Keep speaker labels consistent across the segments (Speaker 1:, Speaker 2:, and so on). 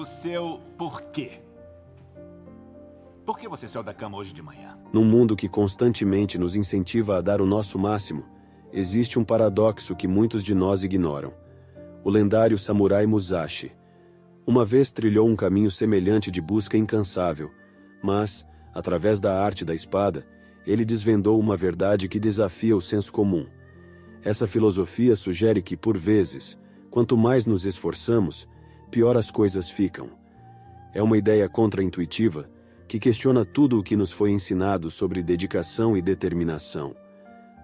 Speaker 1: o seu porquê. Por que você saiu da cama hoje de manhã?
Speaker 2: Num mundo que constantemente nos incentiva a dar o nosso máximo, existe um paradoxo que muitos de nós ignoram. O lendário samurai Musashi uma vez trilhou um caminho semelhante de busca incansável, mas, através da arte da espada, ele desvendou uma verdade que desafia o senso comum. Essa filosofia sugere que, por vezes, quanto mais nos esforçamos, pior as coisas ficam. É uma ideia contra-intuitiva que questiona tudo o que nos foi ensinado sobre dedicação e determinação.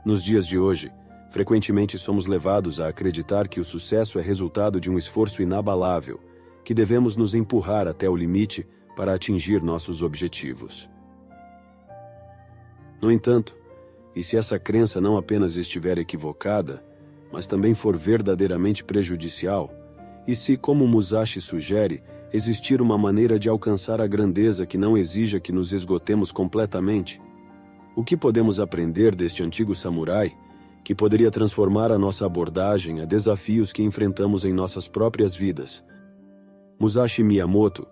Speaker 2: Nos dias de hoje, frequentemente somos levados a acreditar que o sucesso é resultado de um esforço inabalável, que devemos nos empurrar até o limite para atingir nossos objetivos. No entanto, e se essa crença não apenas estiver equivocada, mas também for verdadeiramente prejudicial, e se, como Musashi sugere, existir uma maneira de alcançar a grandeza que não exija que nos esgotemos completamente, o que podemos aprender deste antigo samurai, que poderia transformar a nossa abordagem a desafios que enfrentamos em nossas próprias vidas? Musashi Miyamoto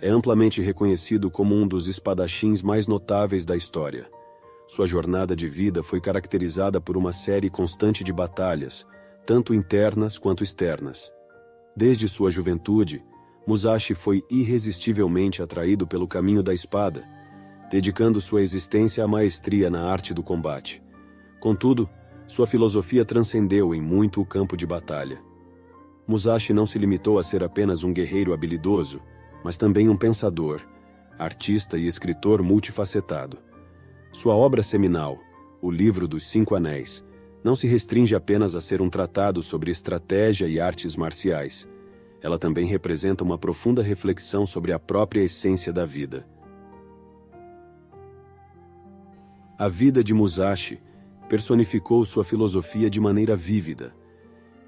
Speaker 2: é amplamente reconhecido como um dos espadachins mais notáveis da história. Sua jornada de vida foi caracterizada por uma série constante de batalhas, tanto internas quanto externas. Desde sua juventude, Musashi foi irresistivelmente atraído pelo caminho da espada, dedicando sua existência à maestria na arte do combate. Contudo, sua filosofia transcendeu em muito o campo de batalha. Musashi não se limitou a ser apenas um guerreiro habilidoso, mas também um pensador, artista e escritor multifacetado. Sua obra seminal, O Livro dos Cinco Anéis, não se restringe apenas a ser um tratado sobre estratégia e artes marciais. Ela também representa uma profunda reflexão sobre a própria essência da vida. A vida de Musashi personificou sua filosofia de maneira vívida.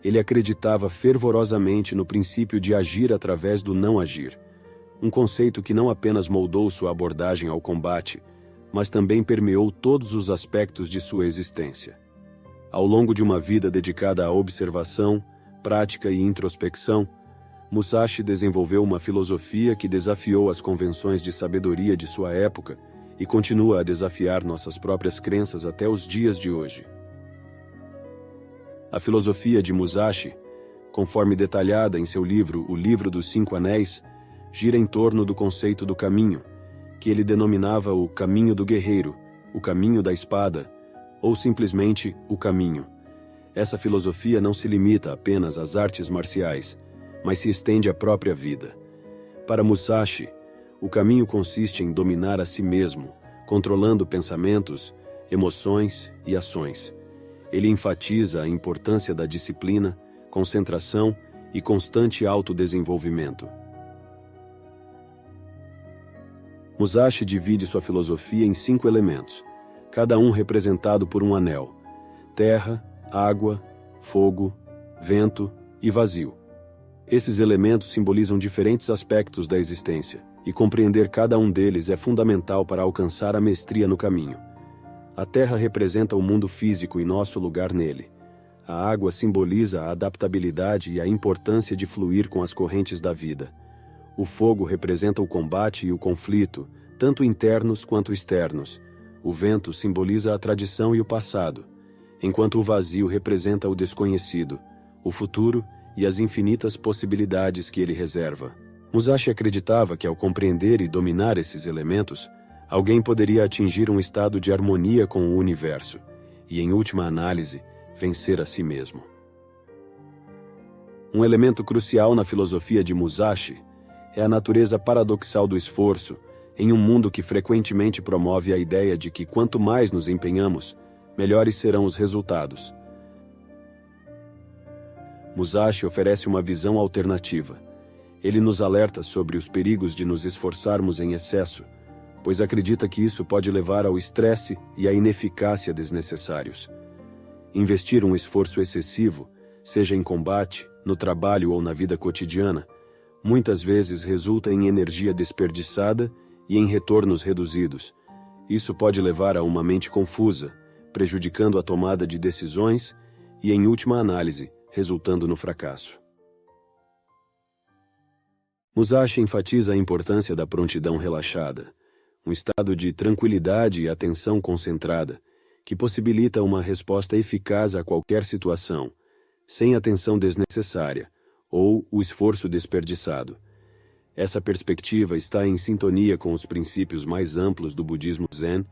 Speaker 2: Ele acreditava fervorosamente no princípio de agir através do não agir, um conceito que não apenas moldou sua abordagem ao combate, mas também permeou todos os aspectos de sua existência. Ao longo de uma vida dedicada à observação, prática e introspecção, Musashi desenvolveu uma filosofia que desafiou as convenções de sabedoria de sua época e continua a desafiar nossas próprias crenças até os dias de hoje. A filosofia de Musashi, conforme detalhada em seu livro O Livro dos Cinco Anéis, gira em torno do conceito do caminho, que ele denominava o caminho do guerreiro, o caminho da espada, ou simplesmente o caminho. Essa filosofia não se limita apenas às artes marciais, mas se estende à própria vida. Para Musashi, o caminho consiste em dominar a si mesmo, controlando pensamentos, emoções e ações. Ele enfatiza a importância da disciplina, concentração e constante autodesenvolvimento. Musashi divide sua filosofia em 5 elementos, cada um representado por um anel: terra, água, fogo, vento e vazio. Esses elementos simbolizam diferentes aspectos da existência, e compreender cada um deles é fundamental para alcançar a mestria no caminho. A terra representa o mundo físico e nosso lugar nele. A água simboliza a adaptabilidade e a importância de fluir com as correntes da vida. O fogo representa o combate e o conflito, tanto internos quanto externos. O vento simboliza a tradição e o passado, enquanto o vazio representa o desconhecido, o futuro e as infinitas possibilidades que ele reserva. Musashi acreditava que, ao compreender e dominar esses elementos, alguém poderia atingir um estado de harmonia com o universo e, em última análise, vencer a si mesmo. Um elemento crucial na filosofia de Musashi é a natureza paradoxal do esforço, em um mundo que frequentemente promove a ideia de que quanto mais nos empenhamos, melhores serão os resultados. Musashi oferece uma visão alternativa. Ele nos alerta sobre os perigos de nos esforçarmos em excesso, pois acredita que isso pode levar ao estresse e à ineficácia desnecessários. Investir um esforço excessivo, seja em combate, no trabalho ou na vida cotidiana, muitas vezes resulta em energia desperdiçada e em retornos reduzidos. Isso pode levar a uma mente confusa, prejudicando a tomada de decisões e, em última análise, resultando no fracasso. Musashi enfatiza a importância da prontidão relaxada, um estado de tranquilidade e atenção concentrada, que possibilita uma resposta eficaz a qualquer situação, sem atenção desnecessária ou o esforço desperdiçado. Essa perspectiva está em sintonia com os princípios mais amplos do budismo Zen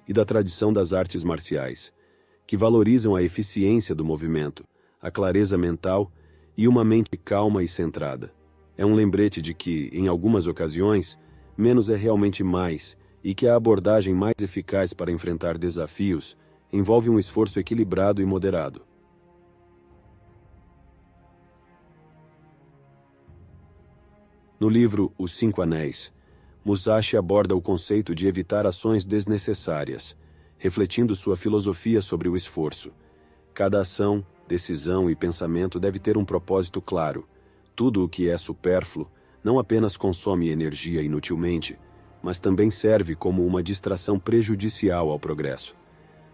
Speaker 2: e da tradição das artes marciais, que valorizam a eficiência do movimento, a clareza mental e uma mente calma e centrada. É um lembrete de que, em algumas ocasiões, menos é realmente mais e que a abordagem mais eficaz para enfrentar desafios envolve um esforço equilibrado e moderado. No livro Os Cinco Anéis, Musashi aborda o conceito de evitar ações desnecessárias, refletindo sua filosofia sobre o esforço. Cada ação, decisão e pensamento deve ter um propósito claro. Tudo o que é supérfluo não apenas consome energia inutilmente, mas também serve como uma distração prejudicial ao progresso.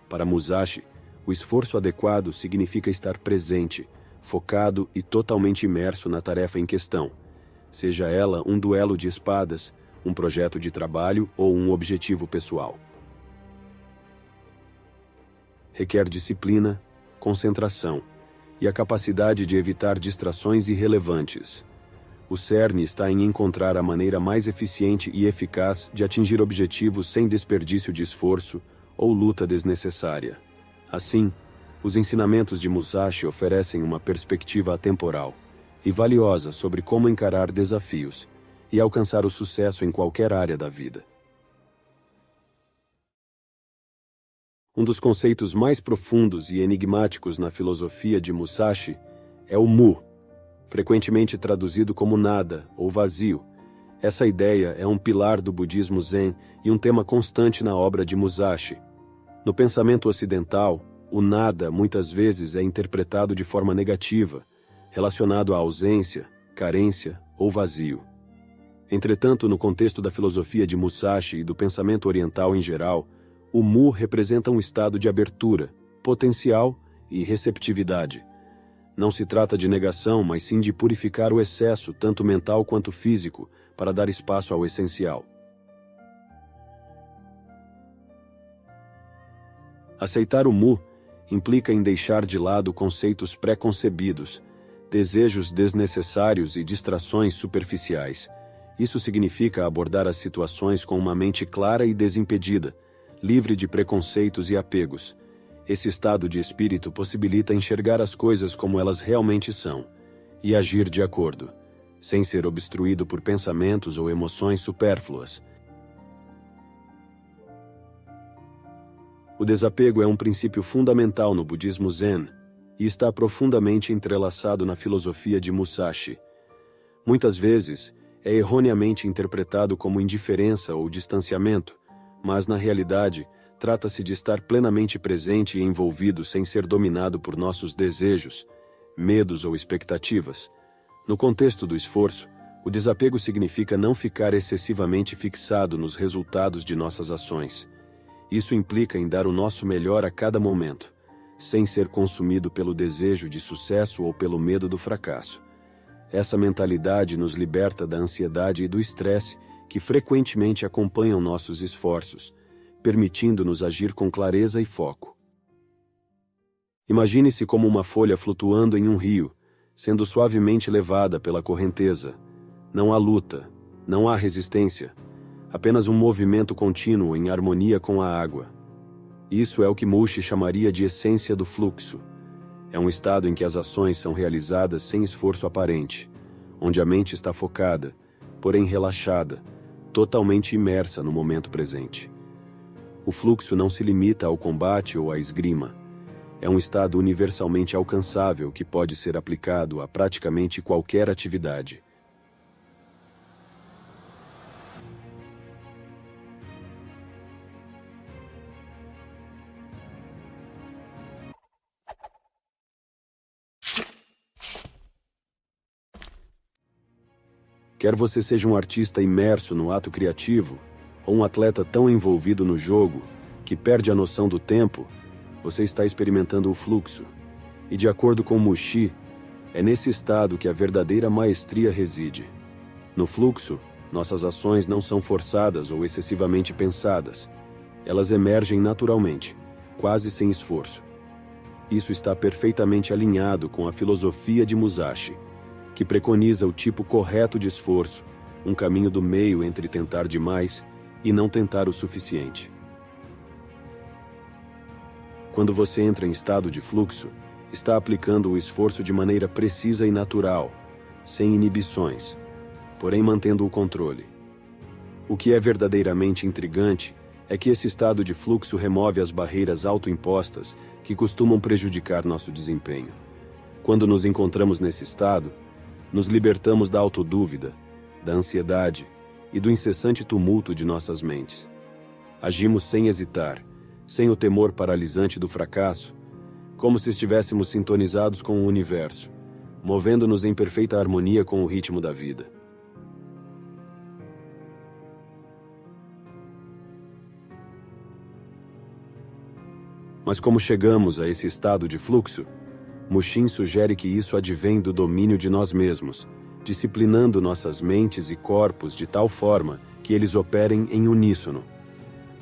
Speaker 2: Para Musashi, o esforço adequado significa estar presente, focado e totalmente imerso na tarefa em questão, seja ela um duelo de espadas, um projeto de trabalho ou um objetivo pessoal. Requer disciplina, concentração e a capacidade de evitar distrações irrelevantes. O cerne está em encontrar a maneira mais eficiente e eficaz de atingir objetivos sem desperdício de esforço ou luta desnecessária. Assim, os ensinamentos de Musashi oferecem uma perspectiva atemporal e valiosa sobre como encarar desafios e alcançar o sucesso em qualquer área da vida. Um dos conceitos mais profundos e enigmáticos na filosofia de Musashi é o Mu, frequentemente traduzido como nada ou vazio. Essa ideia é um pilar do budismo Zen e um tema constante na obra de Musashi. No pensamento ocidental, o nada muitas vezes é interpretado de forma negativa, relacionado à ausência, carência ou vazio. Entretanto, no contexto da filosofia de Musashi e do pensamento oriental em geral, o Mu representa um estado de abertura, potencial e receptividade. Não se trata de negação, mas sim de purificar o excesso, tanto mental quanto físico, para dar espaço ao essencial. Aceitar o Mu implica em deixar de lado conceitos pré-concebidos, desejos desnecessários e distrações superficiais. Isso significa abordar as situações com uma mente clara e desimpedida, livre de preconceitos e apegos. Esse estado de espírito possibilita enxergar as coisas como elas realmente são e agir de acordo, sem ser obstruído por pensamentos ou emoções supérfluas. O desapego é um princípio fundamental no budismo Zen e está profundamente entrelaçado na filosofia de Musashi. Muitas vezes, é erroneamente interpretado como indiferença ou distanciamento, mas, na realidade, trata-se de estar plenamente presente e envolvido sem ser dominado por nossos desejos, medos ou expectativas. No contexto do esforço, o desapego significa não ficar excessivamente fixado nos resultados de nossas ações. Isso implica em dar o nosso melhor a cada momento, sem ser consumido pelo desejo de sucesso ou pelo medo do fracasso. Essa mentalidade nos liberta da ansiedade e do estresse que frequentemente acompanham nossos esforços, permitindo-nos agir com clareza e foco. Imagine-se como uma folha flutuando em um rio, sendo suavemente levada pela correnteza. Não há luta, não há resistência, apenas um movimento contínuo em harmonia com a água. Isso é o que Mushi chamaria de essência do fluxo. É um estado em que as ações são realizadas sem esforço aparente, onde a mente está focada, porém relaxada, totalmente imersa no momento presente. O fluxo não se limita ao combate ou à esgrima. É um estado universalmente alcançável que pode ser aplicado a praticamente qualquer atividade. Quer você seja um artista imerso no ato criativo, ou um atleta tão envolvido no jogo que perde a noção do tempo, você está experimentando o fluxo. E de acordo com Mushi, é nesse estado que a verdadeira maestria reside. No fluxo, nossas ações não são forçadas ou excessivamente pensadas. Elas emergem naturalmente, quase sem esforço. Isso está perfeitamente alinhado com a filosofia de Musashi, que preconiza o tipo correto de esforço, um caminho do meio entre tentar demais e não tentar o suficiente. Quando você entra em estado de fluxo, está aplicando o esforço de maneira precisa e natural, sem inibições, porém mantendo o controle. O que é verdadeiramente intrigante é que esse estado de fluxo remove as barreiras autoimpostas que costumam prejudicar nosso desempenho. Quando nos encontramos nesse estado, nos libertamos da autodúvida, da ansiedade e do incessante tumulto de nossas mentes. Agimos sem hesitar, sem o temor paralisante do fracasso, como se estivéssemos sintonizados com o universo, movendo-nos em perfeita harmonia com o ritmo da vida. Mas como chegamos a esse estado de fluxo? Mushin sugere que isso advém do domínio de nós mesmos, disciplinando nossas mentes e corpos de tal forma que eles operem em uníssono.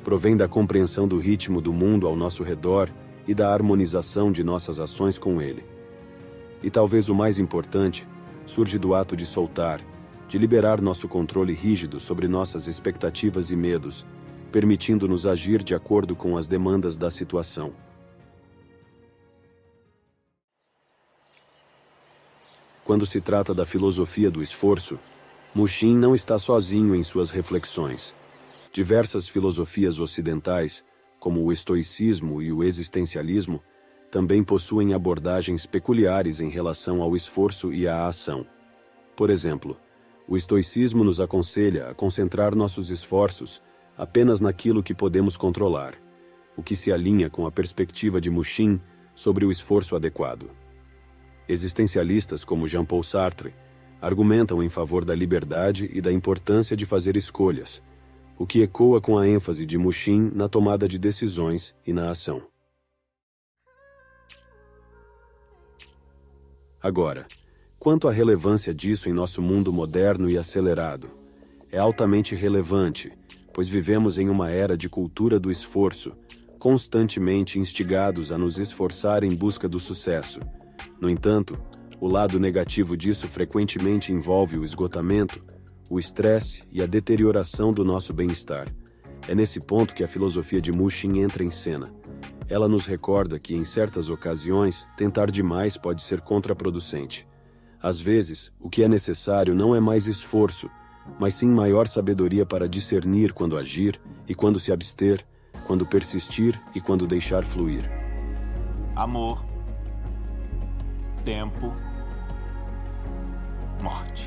Speaker 2: Provém da compreensão do ritmo do mundo ao nosso redor e da harmonização de nossas ações com ele. E talvez o mais importante, surge do ato de soltar, de liberar nosso controle rígido sobre nossas expectativas e medos, permitindo-nos agir de acordo com as demandas da situação. Quando se trata da filosofia do esforço, Mushin não está sozinho em suas reflexões. Diversas filosofias ocidentais, como o estoicismo e o existencialismo, também possuem abordagens peculiares em relação ao esforço e à ação. Por exemplo, o estoicismo nos aconselha a concentrar nossos esforços apenas naquilo que podemos controlar, o que se alinha com a perspectiva de Mushin sobre o esforço adequado. Existencialistas como Jean-Paul Sartre argumentam em favor da liberdade e da importância de fazer escolhas, o que ecoa com a ênfase de Mushin na tomada de decisões e na ação. Agora, quanto à relevância disso em nosso mundo moderno e acelerado, é altamente relevante, pois vivemos em uma era de cultura do esforço, constantemente instigados a nos esforçar em busca do sucesso. No entanto, o lado negativo disso frequentemente envolve o esgotamento, o estresse e a deterioração do nosso bem-estar. É nesse ponto que a filosofia de Mushin entra em cena. Ela nos recorda que, em certas ocasiões, tentar demais pode ser contraproducente. Às vezes, o que é necessário não é mais esforço, mas sim maior sabedoria para discernir quando agir e quando se abster, quando persistir e quando deixar fluir.
Speaker 1: Amor, tempo, morte.